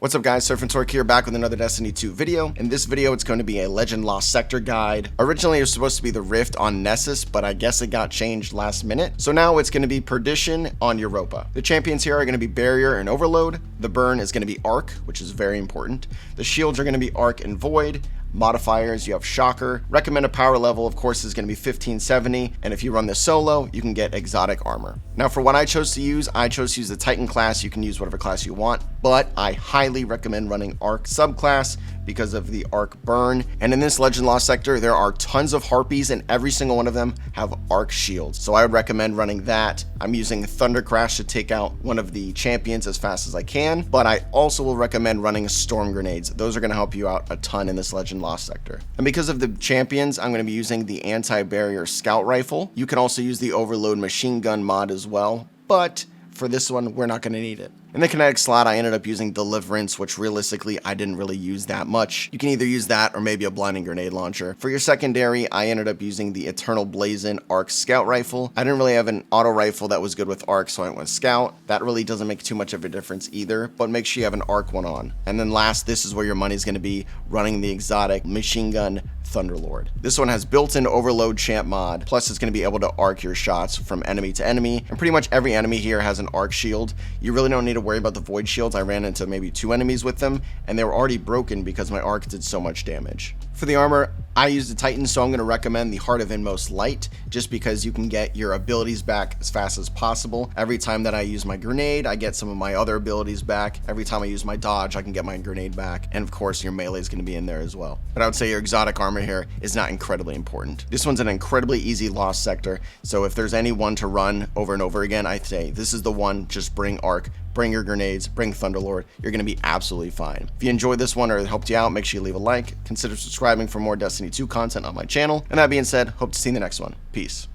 What's up guys, Surf and Torque here, back with another Destiny 2 video. In this video, it's going to be a Legend Lost Sector guide. Originally, it was supposed to be the Rift on Nessus, but I guess it got changed last minute. So now it's going to be Perdition on Europa. The champions here are going to be Barrier and Overload. The burn is going to be Arc, which is very important. The shields are going to be Arc and Void. Modifiers, you have Shocker. Recommended power level, of course, is going to be 1570, and if you run this solo, you can get exotic armor. Now, for what I chose to use the Titan class. You can use whatever class you want, but I highly recommend running Arc subclass because of the Arc burn. And in this Legend Lost sector, there are tons of Harpies, and every single one of them have Arc shields. So I would recommend running that. I'm using Thunder Crash to take out one of the champions as fast as I can, but I also will recommend running Storm Grenades. Those are going to help you out a ton in this Legend Lost sector. And because of the champions, I'm going to be using the Anti-Barrier Scout Rifle. You can also use the Overload Machine Gun mod as well, but for this one, we're not going to need it. In the kinetic slot, I ended up using Deliverance, which realistically, I didn't really use that much. You can either use that or maybe a Blinding Grenade Launcher. For your secondary, I ended up using the Eternal Blazon Arc Scout Rifle. I didn't really have an auto rifle that was good with Arc, so I went with Scout. That really doesn't make too much of a difference either, but make sure you have an Arc one on. And then last, this is where your money's going to be, running the exotic Machine Gun Thunderlord. This one has built-in Overload Champ mod, plus it's going to be able to arc your shots from enemy to enemy, and pretty much every enemy here has an arc shield. You really don't need to worry about the void shields. I ran into maybe 2 enemies with them, and they were already broken because my arc did so much damage. For the armor, I used the Titan, so I'm going to recommend the Heart of Inmost Light, just because you can get your abilities back as fast as possible. Every time that I use my grenade, I get some of my other abilities back. Every time I use my dodge, I can get my grenade back, and of course your melee is going to be in there as well. But I would say your exotic armor here is not incredibly important. This one's an incredibly easy lost sector, so if there's any one to run over and over again, I'd say this is the one. Just bring Arc, bring your grenades, bring Thunderlord. You're going to be absolutely fine. If you enjoyed this one or it helped you out, make sure you leave a like. Consider subscribing for more Destiny 2 content on my channel. And that being said, hope to see you in the next one. Peace.